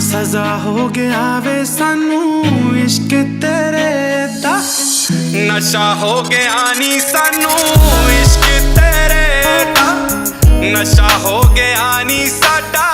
सजा हो गया वे सानू इश्क तेरे दा, नशा हो गया नी सानू इश्क तेरे दा, नशा हो गया नी साडा